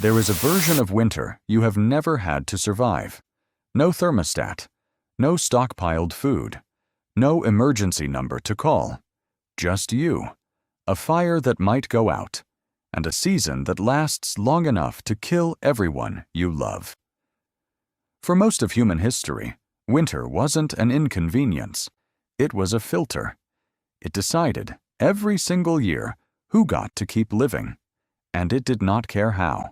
There is a version of winter you have never had to survive. No thermostat, no stockpiled food, no emergency number to call. Just you, a fire that might go out, and a season that lasts long enough to kill everyone you love. For most of human history, winter wasn't an inconvenience. It was a filter. It decided, every single year, who got to keep living. And it did not care how.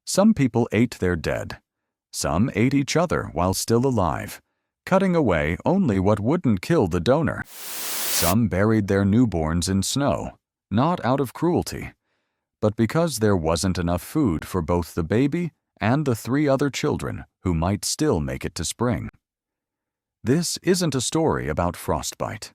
Some people ate their dead. Some ate each other while still alive, cutting away only what wouldn't kill the donor. Some buried their newborns in snow, not out of cruelty, but because there wasn't enough food for both the baby and the 3 other children who might still make it to spring. This isn't a story about frostbite.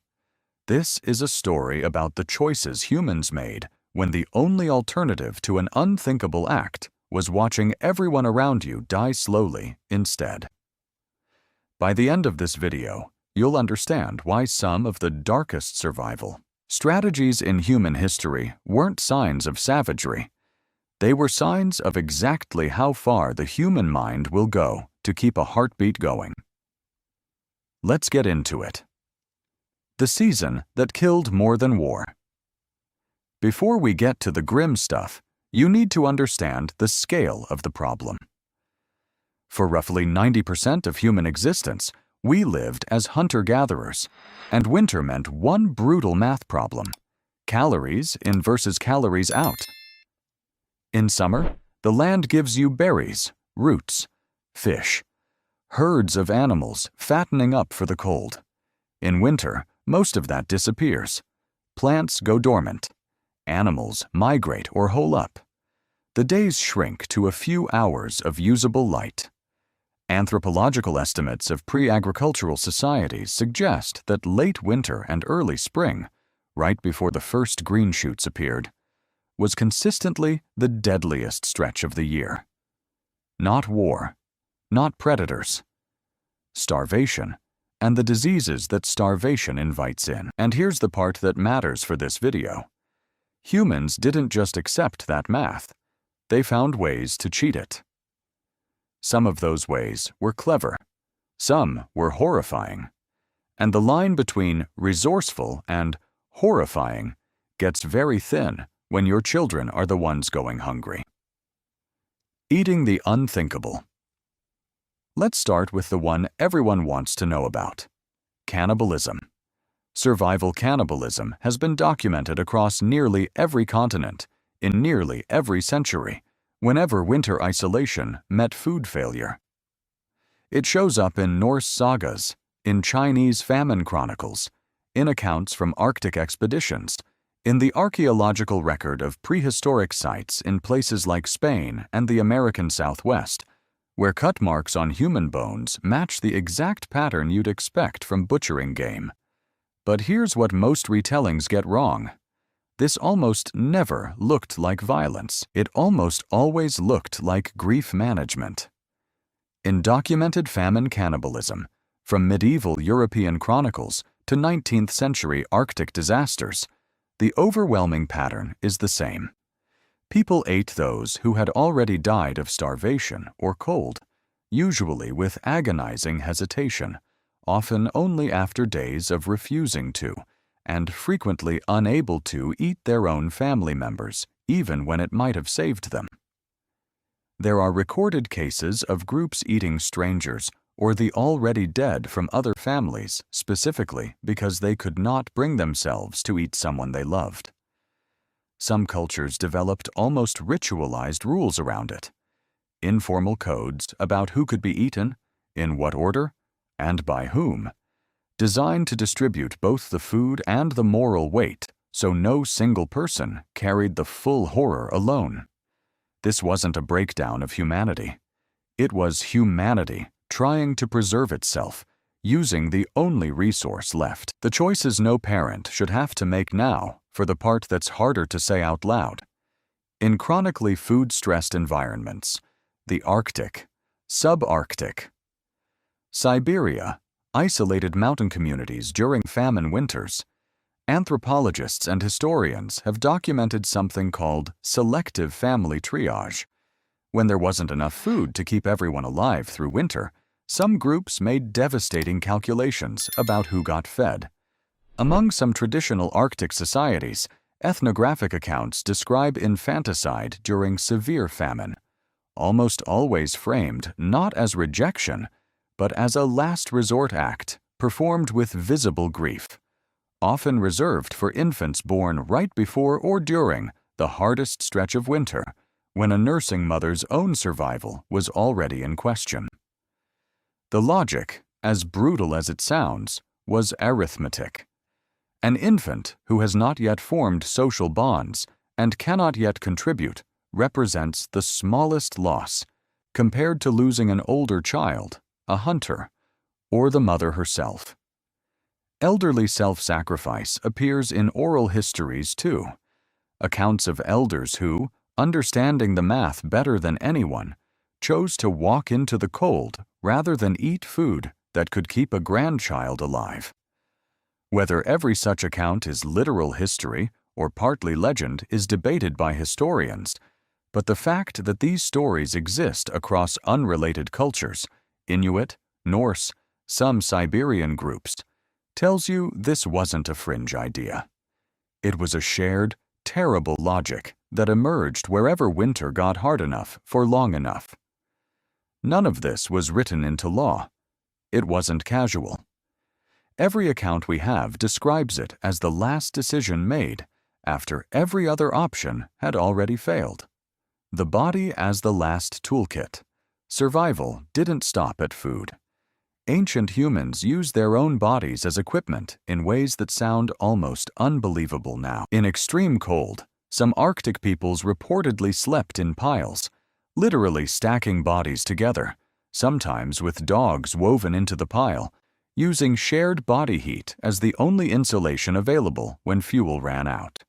This is a story about the choices humans made when the only alternative to an unthinkable act was watching everyone around you die slowly instead. By the end of this video, you'll understand why some of the darkest survival strategies in human history weren't signs of savagery. They were signs of exactly how far the human mind will go to keep a heartbeat going. Let's get into it. The season that killed more than war. Before we get to the grim stuff, you need to understand the scale of the problem. For roughly 90% of human existence, we lived as hunter-gatherers, and winter meant one brutal math problem: calories in versus calories out. In summer, the land gives you berries, roots, fish, herds of animals fattening up for the cold. In winter, most of that disappears. Plants go dormant. Animals migrate or hole up. The days shrink to a few hours of usable light. Anthropological estimates of pre-agricultural societies suggest that late winter and early spring, right before the first green shoots appeared, was consistently the deadliest stretch of the year. Not war, not predators, starvation, and the diseases that starvation invites in. And here's the part that matters for this video. Humans didn't just accept that math. They found ways to cheat it. Some of those ways were clever. Some were horrifying. And the line between resourceful and horrifying gets very thin when your children are the ones going hungry. Eating the unthinkable. Let's start with the one everyone wants to know about: cannibalism. Survival cannibalism has been documented across nearly every continent, in nearly every century, whenever winter isolation met food failure. It shows up in Norse sagas, in Chinese famine chronicles, in accounts from Arctic expeditions, in the archaeological record of prehistoric sites in places like Spain and the American Southwest, where cut marks on human bones match the exact pattern you'd expect from butchering game. But here's what most retellings get wrong. This almost never looked like violence. It almost always looked like grief management. In documented famine cannibalism, from medieval European chronicles to 19th century Arctic disasters, the overwhelming pattern is the same. People ate those who had already died of starvation or cold, usually with agonizing hesitation, often only after days of refusing to, and frequently unable to eat their own family members, even when it might have saved them. There are recorded cases of groups eating strangers or the already dead from other families, specifically because they could not bring themselves to eat someone they loved. Some cultures developed almost ritualized rules around it, informal codes about who could be eaten, in what order, and by whom, designed to distribute both the food and the moral weight so no single person carried the full horror alone. This wasn't a breakdown of humanity. It was humanity trying to preserve itself, using the only resource left. The choices no parent should have to make now for the part that's harder to say out loud. In chronically food-stressed environments, the Arctic, subarctic, Siberia, isolated mountain communities during famine winters, anthropologists and historians have documented something called selective family triage, When there wasn't enough food to keep everyone alive through winter, some groups made devastating calculations about who got fed. Among some traditional Arctic societies, ethnographic accounts describe infanticide during severe famine, almost always framed not as rejection, but as a last resort act performed with visible grief, often reserved for infants born right before or during the hardest stretch of winter, when a nursing mother's own survival was already in question. The logic, as brutal as it sounds, was arithmetic. An infant who has not yet formed social bonds and cannot yet contribute represents the smallest loss compared to losing an older child, a hunter, or the mother herself. Elderly self-sacrifice appears in oral histories too, accounts of elders who, understanding the math better than anyone, chose to walk into the cold rather than eat food that could keep a grandchild alive. Whether every such account is literal history or partly legend is debated by historians, but the fact that these stories exist across unrelated cultures, Inuit, Norse, some Siberian groups, tells you this wasn't a fringe idea. It was a shared, terrible logic that emerged wherever winter got hard enough for long enough. None of this was written into law. It wasn't casual. Every account we have describes it as the last decision made after every other option had already failed. The body as the last toolkit. Survival didn't stop at food. Ancient humans used their own bodies as equipment in ways that sound almost unbelievable now. In extreme cold, some Arctic peoples reportedly slept in piles, literally stacking bodies together, sometimes with dogs woven into the pile, using shared body heat as the only insulation available when fuel ran out.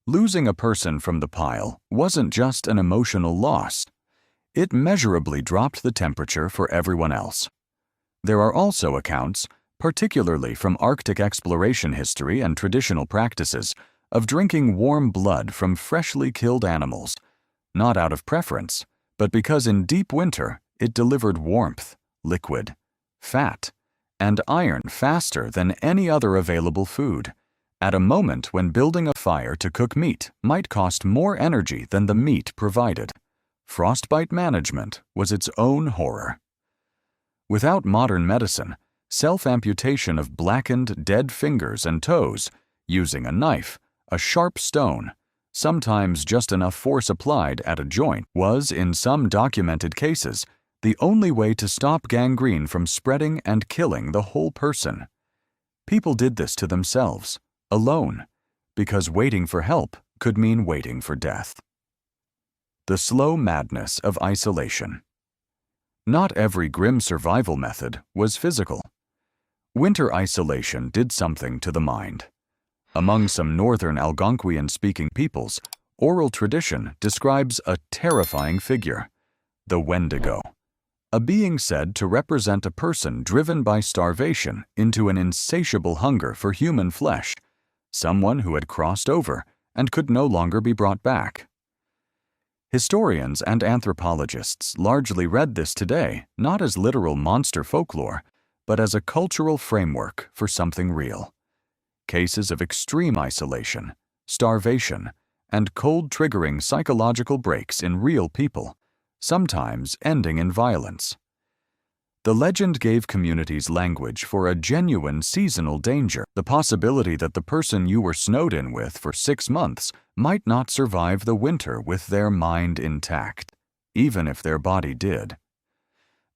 Losing a person from the pile wasn't just an emotional loss. It measurably dropped the temperature for everyone else. There are also accounts, particularly from Arctic exploration history and traditional practices, of drinking warm blood from freshly killed animals, not out of preference, but because in deep winter it delivered warmth, liquid, fat, and iron faster than any other available food, at a moment when building a fire to cook meat might cost more energy than the meat provided. Frostbite management was its own horror. Without modern medicine, self-amputation of blackened, dead fingers and toes, using a knife, a sharp stone, sometimes just enough force applied at a joint, was, in some documented cases, the only way to stop gangrene from spreading and killing the whole person. People did this to themselves, alone, because waiting for help could mean waiting for death. The slow madness of isolation. Not every grim survival method was physical. Winter isolation did something to the mind. Among some northern Algonquian-speaking peoples, oral tradition describes a terrifying figure, the Wendigo, a being said to represent a person driven by starvation into an insatiable hunger for human flesh, someone who had crossed over and could no longer be brought back. Historians and anthropologists largely read this today not as literal monster folklore, but as a cultural framework for something real. Cases of extreme isolation, starvation, and cold-triggering psychological breaks in real people, sometimes ending in violence. The legend gave communities language for a genuine seasonal danger, the possibility that the person you were snowed in with for 6 months might not survive the winter with their mind intact, even if their body did.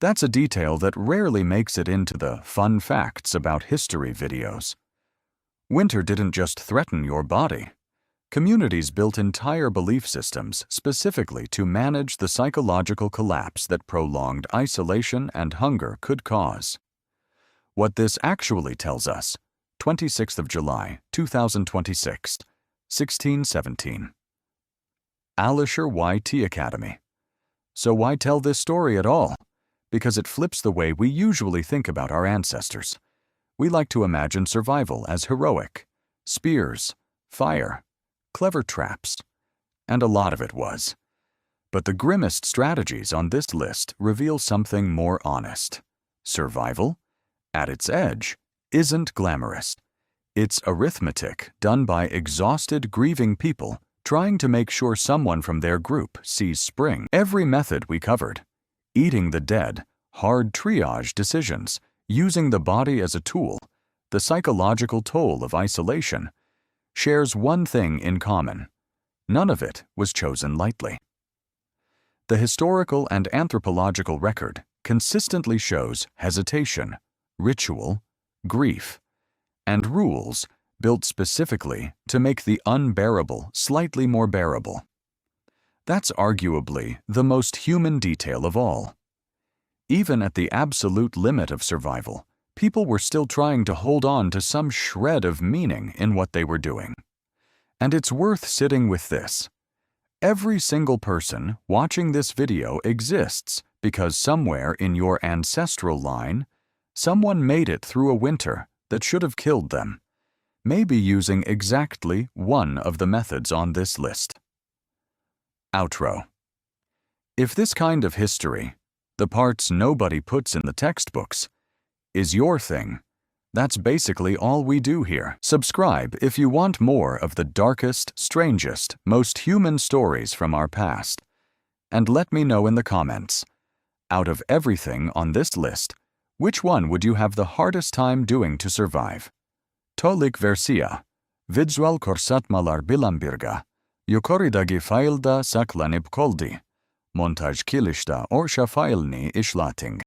That's a detail that rarely makes it into the fun facts about history videos. Winter didn't just threaten your body. Communities built entire belief systems specifically to manage the psychological collapse that prolonged isolation and hunger could cause. What this actually tells us, 26th of July, 2026, 1617. Alisher YT Academy. So why tell this story at all? Because it flips the way we usually think about our ancestors. We like to imagine survival as heroic, spears, fire, clever traps, and a lot of it was. But the grimmest strategies on this list reveal something more honest. Survival, at its edge, isn't glamorous. It's arithmetic done by exhausted, grieving people trying to make sure someone from their group sees spring. Every method we covered, eating the dead, hard triage decisions, using the body as a tool, the psychological toll of isolation, shares one thing in common. None of it was chosen lightly. The historical and anthropological record consistently shows hesitation, ritual, grief, and rules built specifically to make the unbearable slightly more bearable. That's arguably the most human detail of all. Even at the absolute limit of survival, people were still trying to hold on to some shred of meaning in what they were doing. And it's worth sitting with this. Every single person watching this video exists because somewhere in your ancestral line, someone made it through a winter that should have killed them, maybe using exactly one of the methods on this list. Outro. If this kind of history, the parts nobody puts in the textbooks, is your thing, that's basically all we do here. Subscribe if you want more of the darkest, strangest, most human stories from our past. And let me know in the comments, out of everything on this list, which one would you have the hardest time doing to survive? Tolik versia, visual korsatmalar bilambirga, yukoridagi failda saklanib koldi, montaj kilishta orsha failni ishlating.